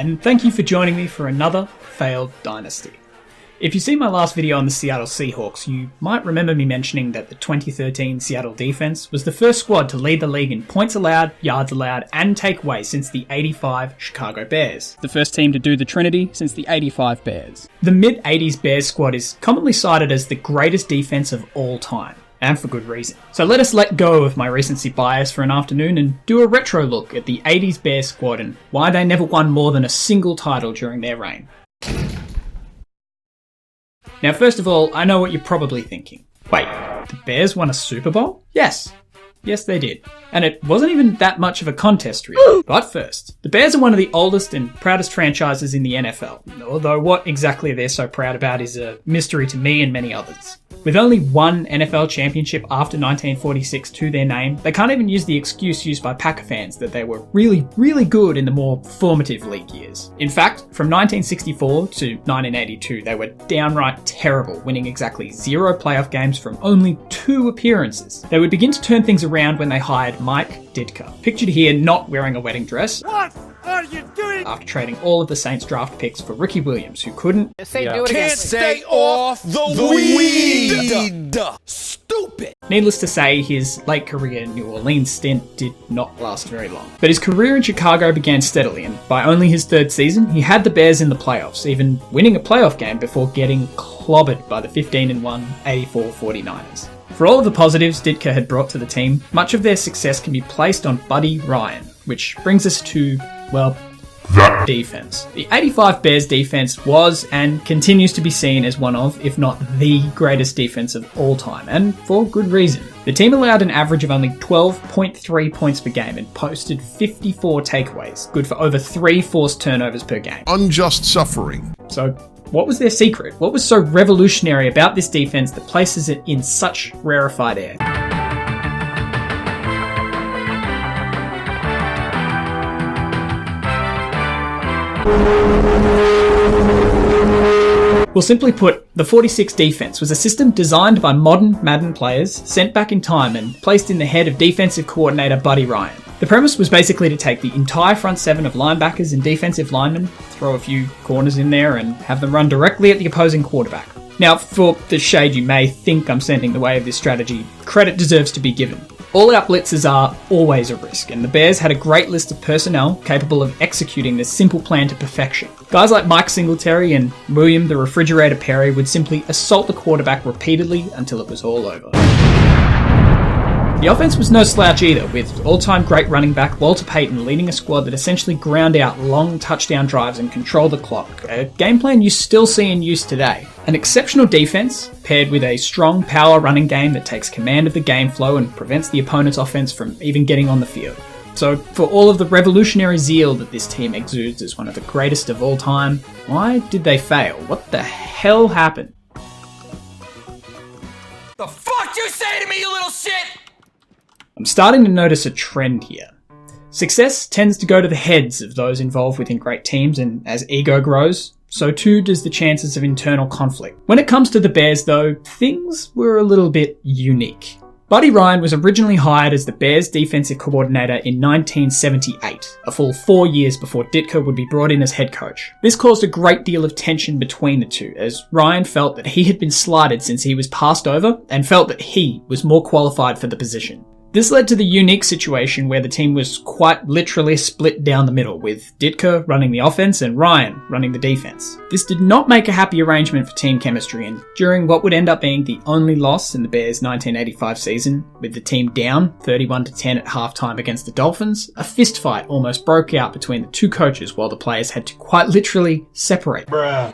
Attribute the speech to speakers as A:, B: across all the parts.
A: and thank you for joining me for another failed dynasty. If you see my last video on the Seattle Seahawks, you might remember me mentioning that the 2013 Seattle defense was the first squad to lead the league in points allowed, yards allowed, and takeaway since the 85 Chicago Bears. The first team to do the Trinity since the 85 Bears. The mid-80s Bears squad is commonly cited as the greatest defense of all time, and for good reason. So let us let go of my recency bias for an afternoon and do a retro look at the 80s Bears squad and why they never won more than a single title during their reign. Now, first of all, I know what you're probably thinking. Wait, the Bears won a Super Bowl? Yes, they did. And it wasn't even that much of a contest, really. But first, the Bears are one of the oldest and proudest franchises in the NFL, although what exactly they're so proud about is a mystery to me and many others. With only one NFL championship after 1946 to their name, they can't even use the excuse used by Packer fans that they were really, really good in the more formative league years. In fact, from 1964 to 1982, they were downright terrible, winning exactly 0 playoff games from only 2 appearances. They would begin to turn things around when they hired Mike Ditka, pictured here not wearing a wedding dress. What are you doing? After trading all of the Saints draft picks for Ricky Williams, who couldn't
B: can't stay off the weed. Stupid.
A: Needless to say, his late career New Orleans stint did not last very long. But his career in Chicago began steadily, and by only his 3rd season, he had the Bears in the playoffs, even winning a playoff game before getting clobbered by the 15-1 84 49ers. For all of the positives Ditka had brought to the team, much of their success can be placed on Buddy Ryan, which brings us to, well, that defense. The 85 Bears defense was and continues to be seen as one of, if not the greatest defense of all time, and for good reason. The team allowed an average of only 12.3 points per game and posted 54 takeaways, good for over 3 forced turnovers per game.
C: Unjust suffering.
A: So, what was their secret? What was so revolutionary about this defense that places it in such rarefied air? Well, simply put, the 46 defense was a system designed by modern Madden players, sent back in time and placed in the head of defensive coordinator Buddy Ryan. The premise was basically to take the entire front 7 of linebackers and defensive linemen, throw a few corners in there and have them run directly at the opposing quarterback. Now, for the shade you may think I'm sending the way of this strategy, credit deserves to be given. All-out blitzes are always a risk, and the Bears had a great list of personnel capable of executing this simple plan to perfection. Guys like Mike Singletary and William the Refrigerator Perry would simply assault the quarterback repeatedly until it was all over. The offense was no slouch either, with all-time great running back Walter Payton leading a squad that essentially ground out long touchdown drives and controlled the clock, a game plan you still see in use today. An exceptional defense, paired with a strong power running game that takes command of the game flow and prevents the opponent's offense from even getting on the field. So, for all of the revolutionary zeal that this team exudes as one of the greatest of all time, why did they fail? What the hell happened?
B: The fuck you say to me, you little shit?
A: I'm starting to notice a trend here. Success tends to go to the heads of those involved within great teams, and as ego grows, so too does the chances of internal conflict. When it comes to the Bears, though, things were a little bit unique. Buddy Ryan was originally hired as the Bears defensive coordinator in 1978, a full 4 years before Ditka would be brought in as head coach. This caused a great deal of tension between the two, as Ryan felt that he had been slighted since he was passed over, and felt that he was more qualified for the position. This led to the unique situation where the team was quite literally split down the middle, with Ditka running the offense and Ryan running the defense. This did not make a happy arrangement for team chemistry, and during what would end up being the only loss in the Bears' 1985 season, with the team down 31-10 at halftime against the Dolphins, a fistfight almost broke out between the two coaches while the players had to quite literally separate.
D: Bruh.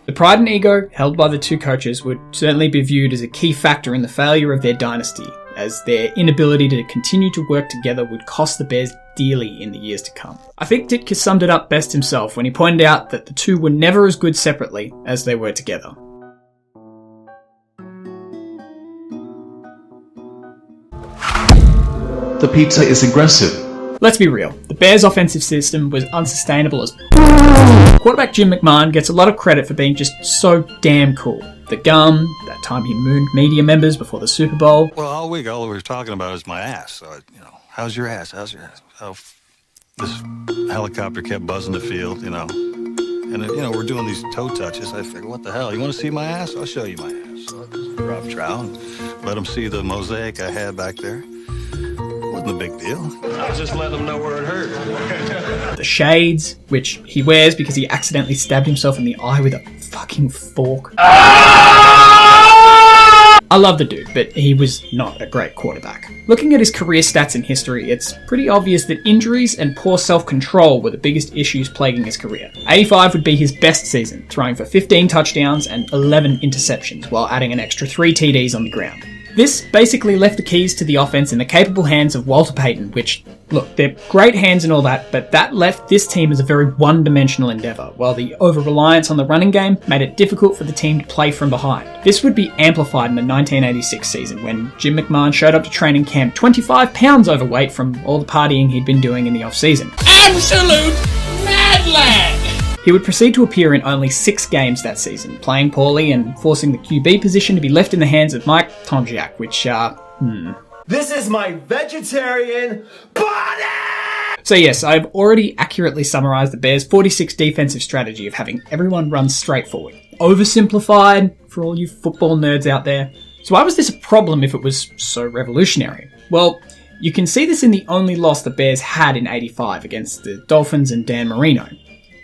A: The pride and ego held by the two coaches would certainly be viewed as a key factor in the failure of their dynasty, as their inability to continue to work together would cost the Bears dearly in the years to come. I think Ditka summed it up best himself when he pointed out that the two were never as good separately as they were together.
E: The pizza is aggressive.
A: Let's be real, the Bears' offensive system was unsustainable as Quarterback Jim McMahon gets a lot of credit for being just so damn cool. The gum, that time he mooned media members before the Super Bowl.
F: Well, all week all we were talking about is my ass, so,
C: how's your ass? Oh, this helicopter kept buzzing the field, you know. And, we're doing these toe touches. I figured, what the hell? You want to see my ass? I'll show you my ass. So I just dropped trow and let them see the mosaic I had back there. Wasn't a big deal. I was just letting them know where it hurt.
A: The shades, which he wears because he accidentally stabbed himself in the eye with a fucking fork. I love the dude, but he was not a great quarterback. Looking at his career stats and history, it's pretty obvious that injuries and poor self-control were the biggest issues plaguing his career. 85 would be his best season, throwing for 15 touchdowns and 11 interceptions, while adding an extra 3 TDs on the ground. This basically left the keys to the offense in the capable hands of Walter Payton, which, look, they're great hands and all that, but that left this team as a very one-dimensional endeavour, while the over-reliance on the running game made it difficult for the team to play from behind. This would be amplified in the 1986 season, when Jim McMahon showed up to training camp 25 pounds overweight from all the partying he'd been doing in the off-season.
B: Absolute mad lad!
A: He would proceed to appear in only 6 games that season, playing poorly and forcing the QB position to be left in the hands of Mike Tomczak, which,
D: This is my vegetarian body!
A: So yes, I've already accurately summarised the Bears' 46 defensive strategy of having everyone run straight forward. Oversimplified for all you football nerds out there. So why was this a problem if it was so revolutionary? Well, you can see this in the only loss the Bears had in 85 against the Dolphins and Dan Marino.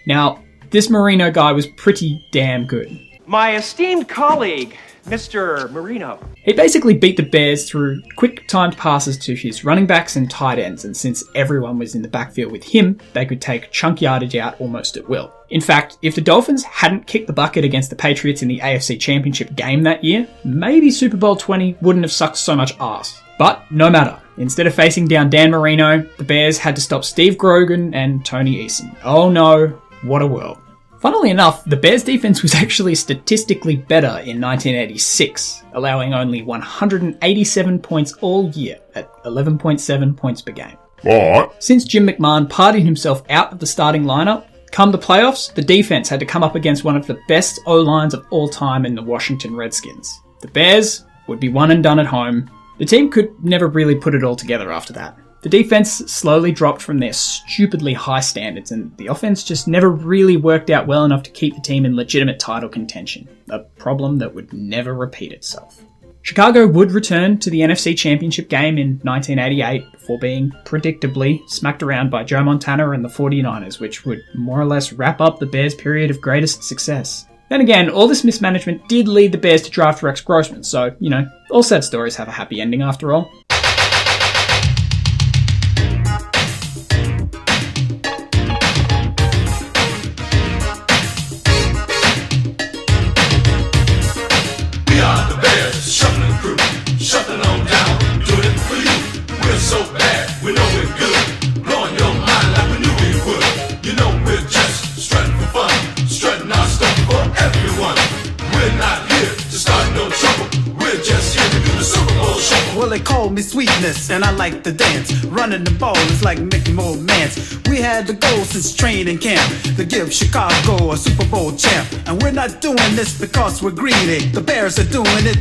A: Now, this Marino guy was pretty damn good.
F: My esteemed colleague, Mr. Marino.
A: He basically beat the Bears through quick timed passes to his running backs and tight ends, and since everyone was in the backfield with him, they could take chunk yardage out almost at will. In fact, if the Dolphins hadn't kicked the bucket against the Patriots in the AFC Championship game that year, maybe Super Bowl 20 wouldn't have sucked so much arse. But no matter. Instead of facing down Dan Marino, the Bears had to stop Steve Grogan and Tony Eason. Oh no, what a world. Funnily enough, the Bears' defense was actually statistically better in 1986, allowing only 187 points all year at 11.7 points per game.
G: What?
A: Since Jim McMahon partied himself out of the starting lineup, come the playoffs, the defense had to come up against one of the best O-lines of all time in the Washington Redskins. The Bears would be one and done at home. The team could never really put it all together after that. The defense slowly dropped from their stupidly high standards, and the offense just never really worked out well enough to keep the team in legitimate title contention, a problem that would never repeat itself. Chicago would return to the NFC Championship game in 1988 before being predictably smacked around by Joe Montana and the 49ers, which would more or less wrap up the Bears' period of greatest success. Then again, all this mismanagement did lead the Bears to draft Rex Grossman, so, all sad stories have a happy ending after all.
H: Well, they call me Sweetness, and I like to dance. Running the ball is like making more mans. We had the goal since training camp to give Chicago a Super Bowl champ. And we're not doing this because we're greedy. The Bears are doing it